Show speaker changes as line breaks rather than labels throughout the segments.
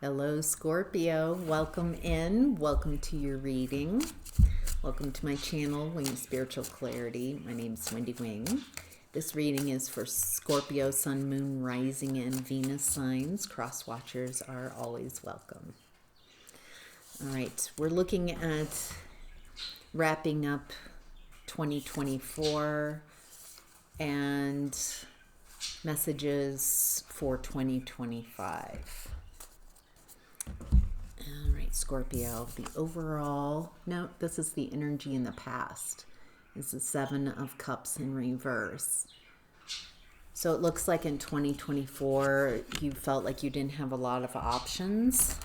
Hello, Scorpio. Welcome in. Welcome to your reading. Welcome to my channel, Wing Spiritual Clarity. My name is Wendy Wing. This reading is for Scorpio, Sun, Moon, Rising, and Venus signs. Cross watchers are always welcome. All right, we're looking at wrapping up 2024 and messages for 2025. All right, Scorpio, the overall, no, this is the energy in the past. It's the Seven of Cups in reverse. So it looks like in 2024, you felt like you didn't have a lot of options.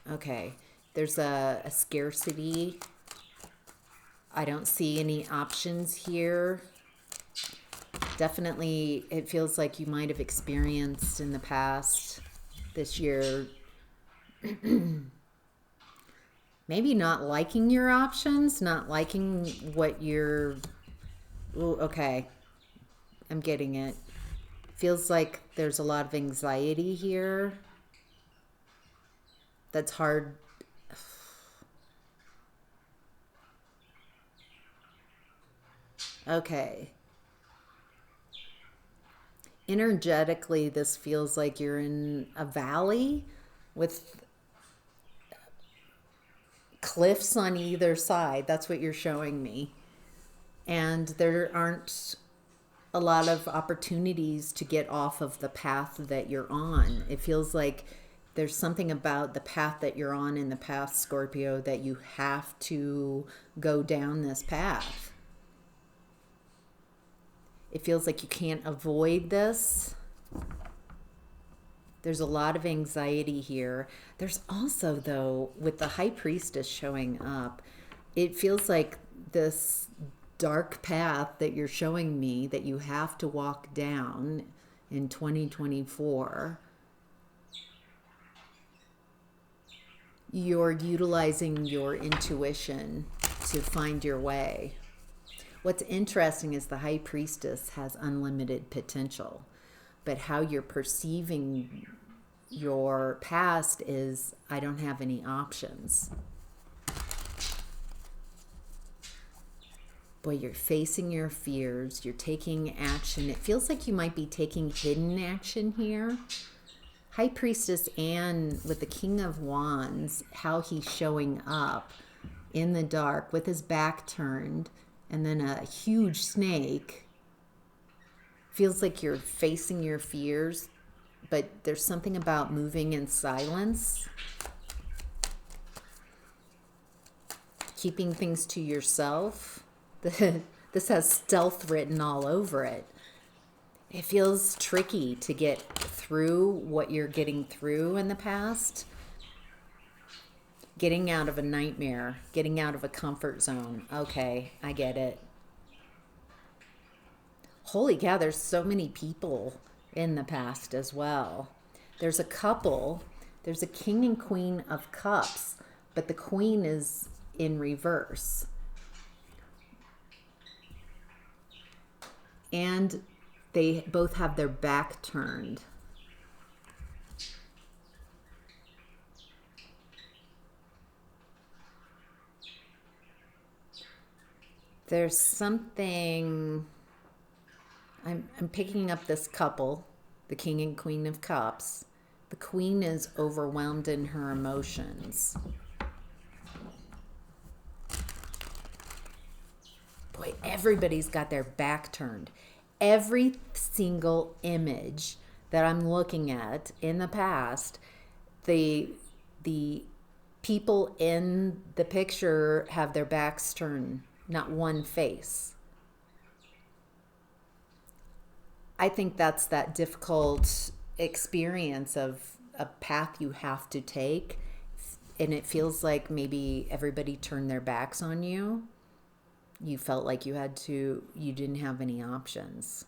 Okay, there's a scarcity. I don't see any options here. Definitely, it feels like you might have experienced in the past this year maybe not liking your options, not liking what you're. Ooh, okay, I'm getting it. Feels like there's a lot of anxiety here. That's hard. Okay. Energetically, this feels like you're in a valley with cliffs on either side. That's what you're showing me. And there aren't a lot of opportunities to get off of the path that you're on. It feels like there's something about the path that you're on in the past, Scorpio, that you have to go down this path. It feels like you can't avoid this. There's a lot of anxiety here. There's also, though, with the High Priestess showing up, it feels like this dark path that you're showing me that you have to walk down in 2024. You're utilizing your intuition to find your way. What's interesting is the High Priestess has unlimited potential, but how you're perceiving your past is, I don't have any options. Boy, you're facing your fears, you're taking action. It feels like you might be taking hidden action here. High Priestess and with the King of Wands, how he's showing up in the dark with his back turned, and then a huge snake. Feels like you're facing your fears, but there's something about moving in silence, keeping things to yourself. This has stealth written all over it. It feels tricky to get through what you're getting through in the past. Getting out of a nightmare, getting out of a comfort zone. Okay, I get it. Holy cow, there's so many people in the past as well. There's a couple, there's a King and Queen of Cups, but the Queen is in reverse. And they both have their back turned. There's something, I'm picking up this couple, the King and Queen of Cups. The Queen is overwhelmed in her emotions. Boy, everybody's got their back turned. Every single image that I'm looking at in the past, the people in the picture have their backs turned, not one face. I think that's that difficult experience of a path you have to take, and it feels like maybe everybody turned their backs on you. You felt like you didn't have any options.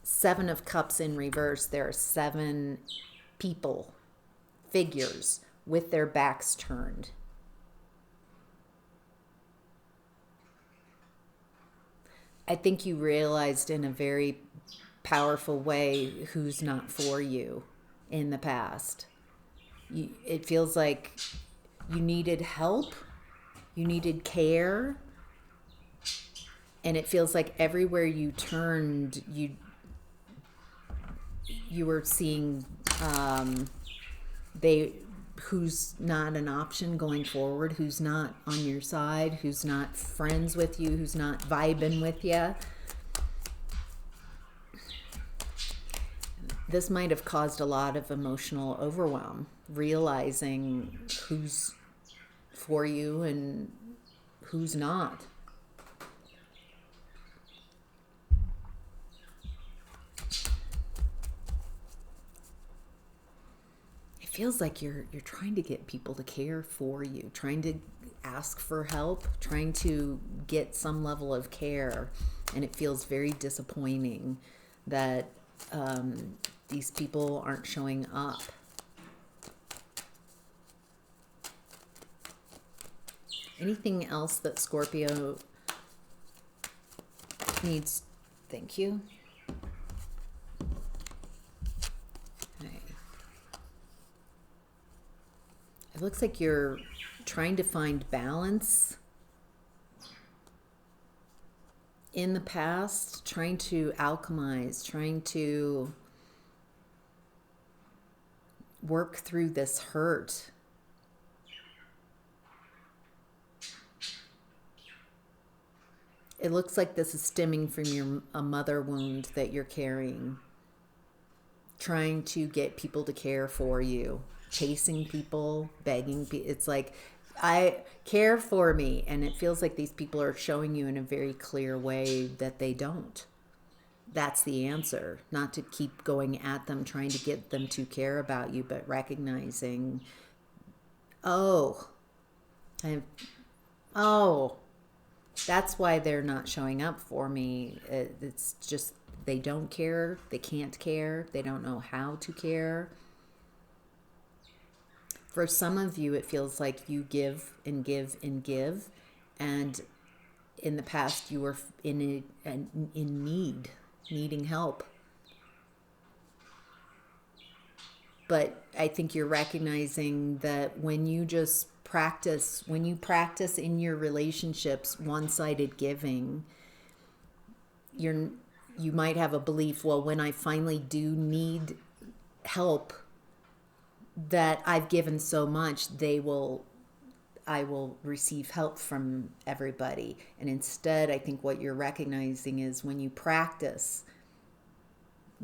Seven of Cups in reverse, there are seven people, figures, with their backs turned. I think you realized in a very powerful way who's not for you in the past. It feels like you needed help, you needed care, and it feels like everywhere you turned, you were seeing they who's not an option going forward, who's not on your side, who's not friends with you, who's not vibing with you. This might have caused a lot of emotional overwhelm, realizing who's for you and who's not. It feels like you're trying to get people to care for you, trying to ask for help, trying to get some level of care, and it feels very disappointing that these people aren't showing up. Anything else that Scorpio needs? Thank you. Okay. It looks like you're trying to find balance in the past, trying to alchemize, trying to work through this hurt. It looks like this is stemming from a mother wound that you're carrying. Trying to get people to care for you. Chasing people, begging people. It's like, I care for me. And it feels like these people are showing you in a very clear way that they don't. That's the answer. Not to keep going at them, trying to get them to care about you, but recognizing, that's why they're not showing up for me. It's just they don't care. They can't care. They don't know how to care. For some of you, it feels like you give and give and give. And in the past, you were in need, needing help. But I think you're recognizing that when you practice in your relationships one-sided giving, you might have a belief, well, when I finally do need help, that I've given so much, I will receive help from everybody. And instead, I think what you're recognizing is when you practice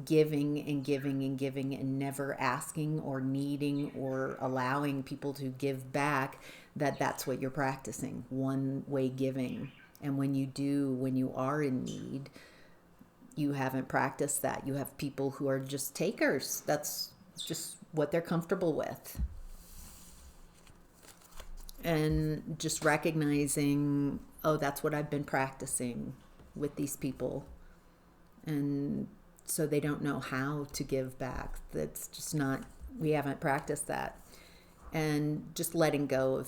giving and giving and giving and never asking or needing or allowing people to give back, that's what you're practicing, one-way giving. And when you are in need, you haven't practiced that. You have people who are just takers. That's just what they're comfortable with. And just recognizing, that's what I've been practicing with these people. And so they don't know how to give back. That's just not, we haven't practiced that. And just letting go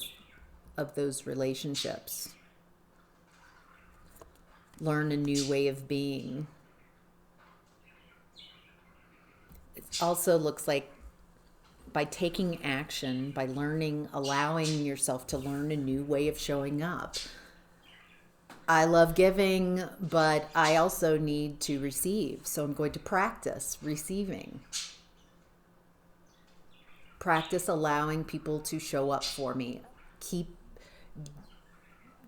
of those relationships. Learn a new way of being. It also looks like by taking action, by allowing yourself to learn a new way of showing up. I love giving, but I also need to receive. So I'm going to practice receiving. Practice allowing people to show up for me.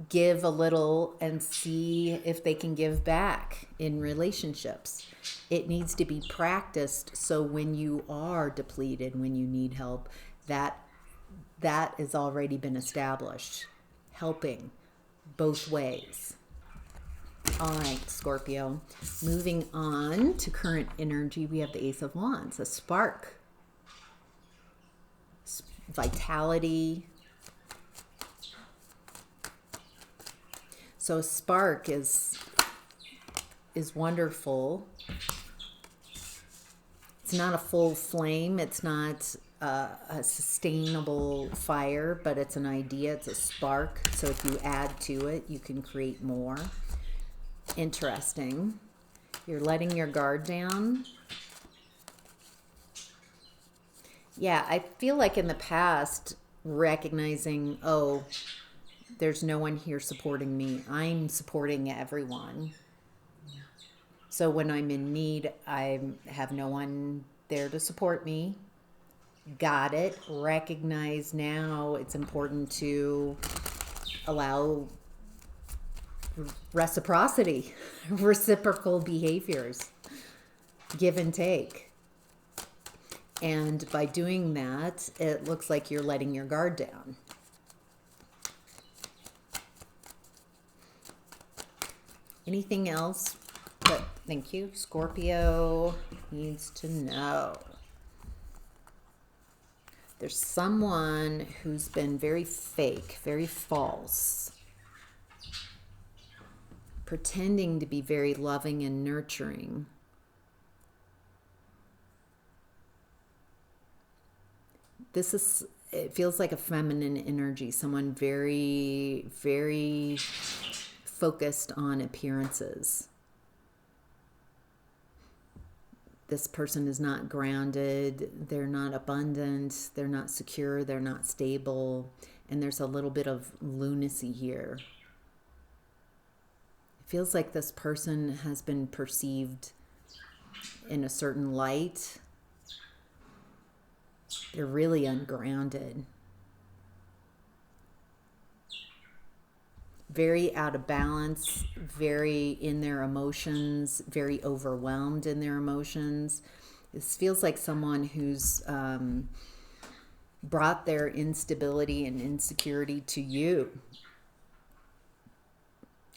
Give a little and see if they can give back in relationships. It needs to be practiced so when you are depleted, when you need help, that has already been established. Helping both ways. All right, Scorpio. Moving on to current energy, we have the Ace of Wands, a spark. Vitality. So a spark is wonderful. It's not a full flame. It's not a sustainable fire, but it's an idea. It's a spark. So if you add to it, you can create more. Interesting. You're letting your guard down. Yeah, I feel like in the past, recognizing, oh, there's no one here supporting me. I'm supporting everyone. So when I'm in need, I have no one there to support me. Got it. Recognize now it's important to allow reciprocity, reciprocal behaviors, give and take. And by doing that, it looks like you're letting your guard down. Anything else? But thank you. Scorpio needs to know. There's someone who's been very fake, very false, pretending to be very loving and nurturing. It feels like a feminine energy, someone very, very focused on appearances. This person is not grounded, they're not abundant, they're not secure, they're not stable, and there's a little bit of lunacy here. It feels like this person has been perceived in a certain light. They're really ungrounded. Very out of balance, very in their emotions, very overwhelmed in their emotions. This feels like someone who's brought their instability and insecurity to you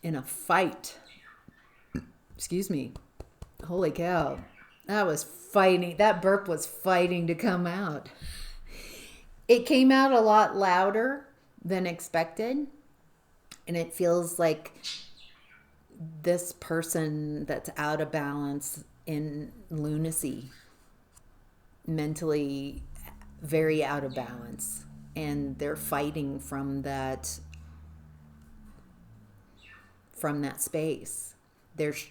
in a fight. Excuse me. Holy cow. That was fighting. That burp was fighting to come out. It came out a lot louder than expected. And it feels like this person that's out of balance in lunacy, mentally very out of balance, and they're fighting from that space. There's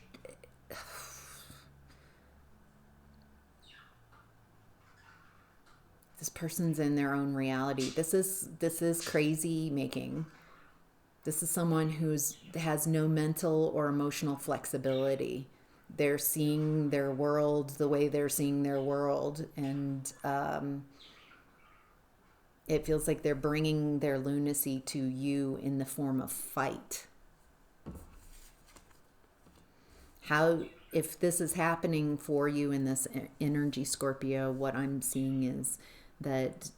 this person's in their own reality. This is crazy making. This is someone has no mental or emotional flexibility. They're seeing their world the way they're seeing their world. And it feels like they're bringing their lunacy to you in the form of fight. If this is happening for you in this energy, Scorpio, what I'm seeing is that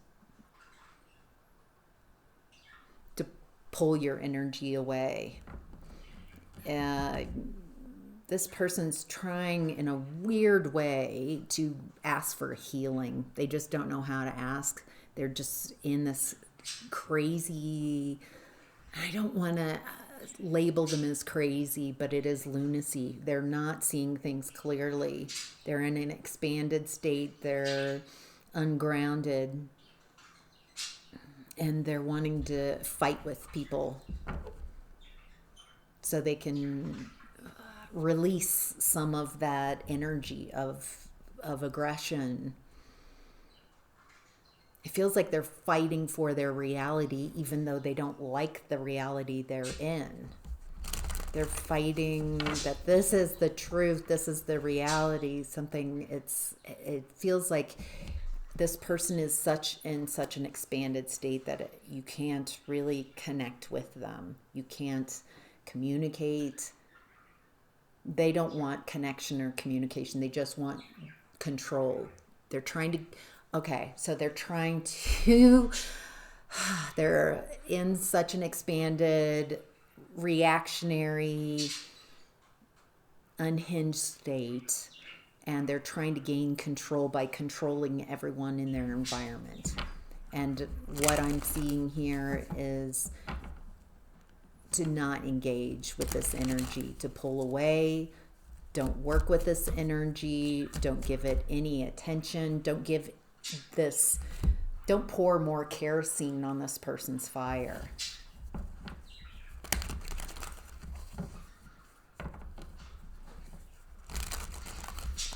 pull your energy away. This person's trying in a weird way to ask for healing. They just don't know how to ask. They're just in this crazy, I don't want to label them as crazy, but it is lunacy. They're not seeing things clearly. They're in an expanded state. They're ungrounded. And they're wanting to fight with people so they can release some of that energy of aggression. It feels like they're fighting for their reality, even though they don't like the reality they're in. They're fighting that this is the truth, this is the reality. It feels like this person is in such an expanded state that you can't really connect with them. You can't communicate. They don't want connection or communication. They just want control. They're trying to they're in such an expanded, reactionary, unhinged state. And they're trying to gain control by controlling everyone in their environment. And what I'm seeing here is to not engage with this energy, to pull away. Don't work with this energy. Don't give it any attention. Don't pour more kerosene on this person's fire.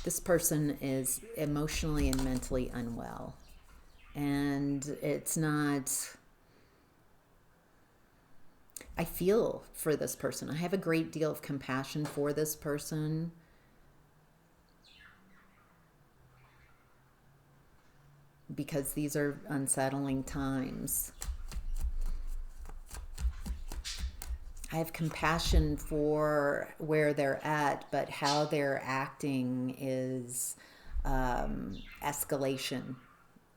This person is emotionally and mentally unwell. And it's not, I feel for this person. I have a great deal of compassion for this person. Because these are unsettling times. I have compassion for where they're at, but how they're acting is escalation,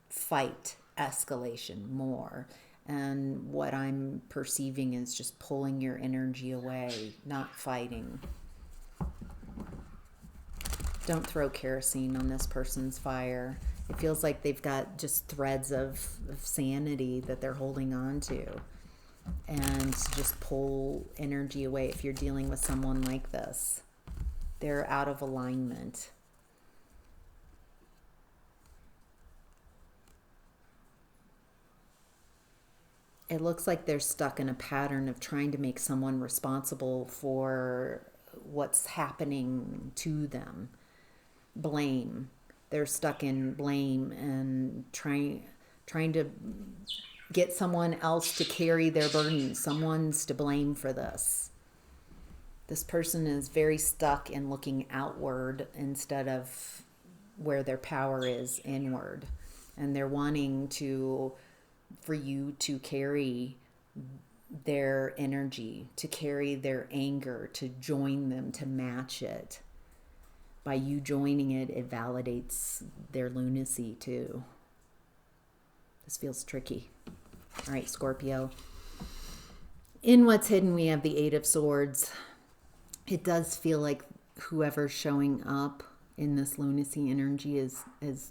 fight, escalation more. And what I'm perceiving is just pulling your energy away, not fighting. Don't throw kerosene on this person's fire. It feels like they've got just threads of sanity that they're holding on to. And just pull energy away if you're dealing with someone like this. They're out of alignment. It looks like they're stuck in a pattern of trying to make someone responsible for what's happening to them. Blame. They're stuck in blame and trying to get someone else to carry their burden. Someone's to blame for this. This person is very stuck in looking outward instead of where their power is inward. And they're wanting for you to carry their energy, to carry their anger, to join them, to match it. By you joining it, it validates their lunacy too. This feels tricky. All right, Scorpio. In what's hidden, we have the Eight of Swords. It does feel like whoever's showing up in this lunacy energy is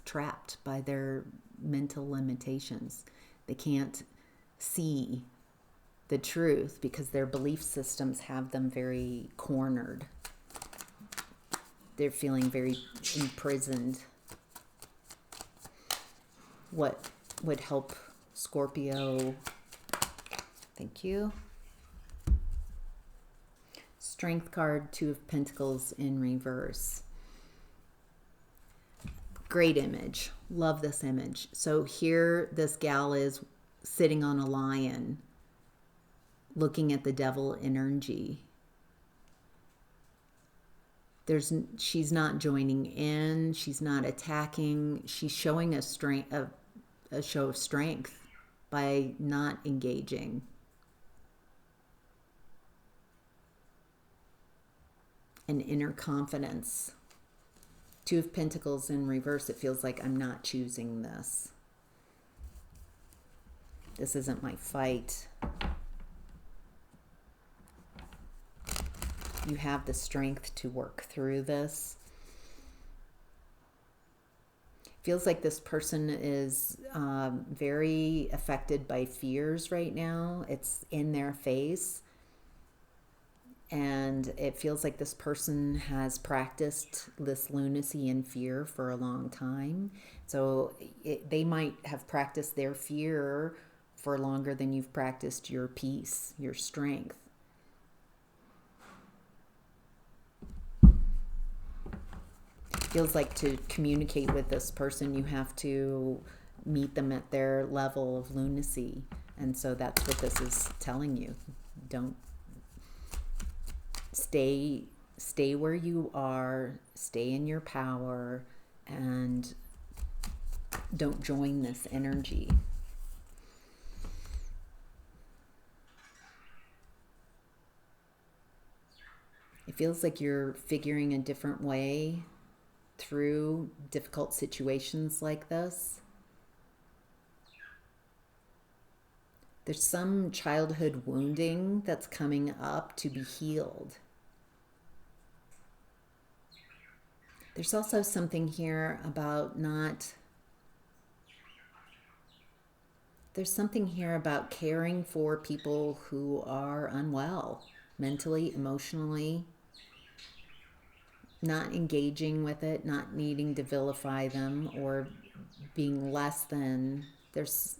trapped by their mental limitations. They can't see the truth because their belief systems have them very cornered. They're feeling very imprisoned. What would help Scorpio? Thank you. Strength card, Two of Pentacles in reverse. Great image. Love this image. So here this gal is sitting on a lion, looking at the devil energy. She's not joining in. She's not attacking. She's showing a show of strength by not engaging. An inner confidence. Two of Pentacles in reverse. It feels like I'm not choosing this. This isn't my fight. You have the strength to work through this. Feels like this person is very affected by fears right now. It's in their face. And it feels like this person has practiced this lunacy and fear for a long time. So they might have practiced their fear for longer than you've practiced your peace, your strength. Feels like to communicate with this person, you have to meet them at their level of lunacy. And so that's what this is telling you. Don't stay where you are, stay in your power, and don't join this energy. It feels like you're figuring a different way through difficult situations like this. There's some childhood wounding that's coming up to be healed. There's also something here about there's something here about caring for people who are unwell, mentally, emotionally, not engaging with it, not needing to vilify them or being less than. There's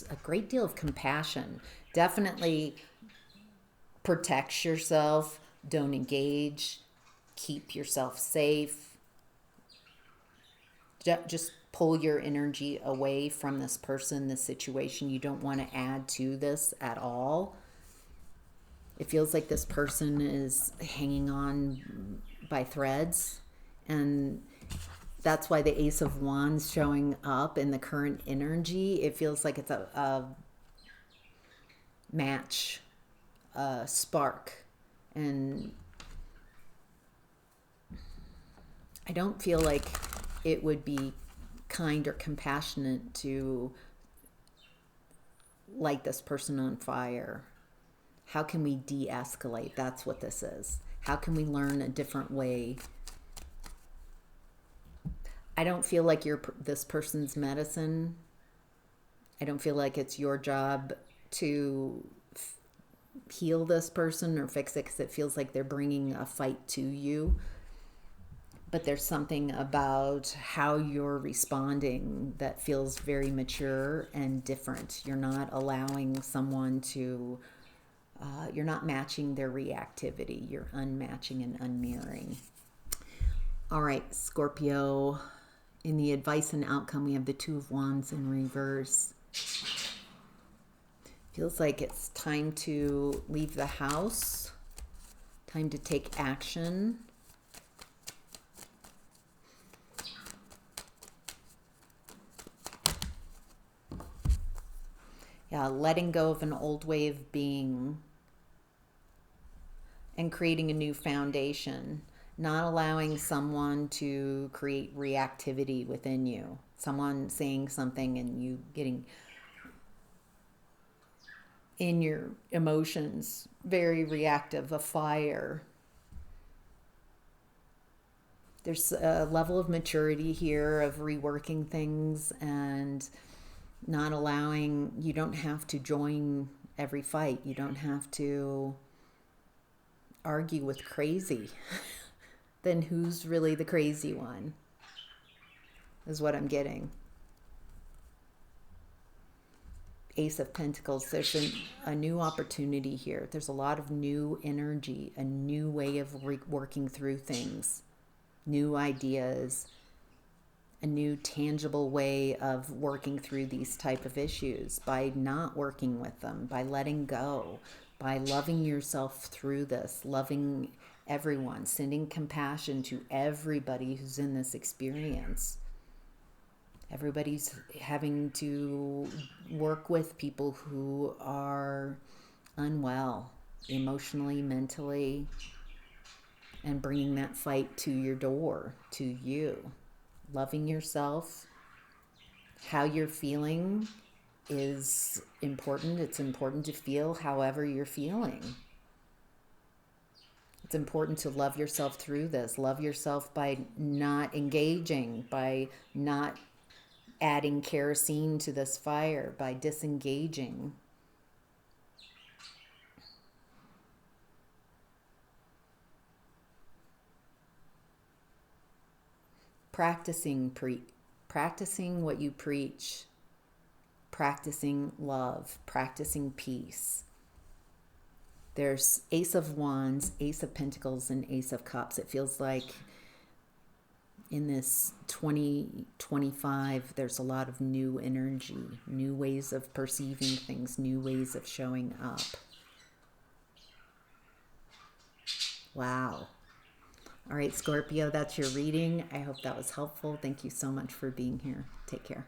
a great deal of compassion. Definitely protect yourself, don't engage, keep yourself safe, Just pull your energy away from this person, this situation. You don't want to add to this at all. It feels like this person is hanging on by threads, and that's why the Ace of Wands showing up in the current energy. It feels like it's a match, a spark. And I don't feel like it would be kind or compassionate to light this person on fire. How can we de-escalate? That's what this is. How can we learn a different way? I don't feel like you're this person's medicine. I don't feel like it's your job to heal this person or fix it, because it feels like they're bringing a fight to you. But there's something about how you're responding that feels very mature and different. You're not allowing someone to, you're not matching their reactivity. You're unmatching and unmirroring. All right, Scorpio. In the advice and outcome, we have the Two of Wands in reverse. Feels like it's time to leave the house, time to take action. Yeah, letting go of an old way of being and creating a new foundation. Not allowing someone to create reactivity within you. Someone saying something and you getting in your emotions, very reactive, a fire. There's a level of maturity here of reworking things and not allowing, you don't have to join every fight. You don't have to argue with crazy. Then who's really the crazy one? Is what I'm getting. Ace of Pentacles. There's a new opportunity here. There's a lot of new energy, a new way of working through things, new ideas, a new tangible way of working through these type of issues by not working with them, by letting go, by loving yourself through this, loving everyone, sending compassion to everybody who's in this experience. Everybody's having to work with people who are unwell, emotionally, mentally, and bringing that fight to your door, to you. Loving yourself, how you're feeling is important. It's important to feel however you're feeling. It's important to love yourself through this. Love yourself by not engaging, by not adding kerosene to this fire, by disengaging. Practicing what you preach. Practicing love, practicing peace. There's Ace of Wands, Ace of Pentacles, and Ace of Cups. It feels like in this 2025, there's a lot of new energy, new ways of perceiving things, new ways of showing up. Wow. All right, Scorpio, that's your reading. I hope that was helpful. Thank you so much for being here. Take care.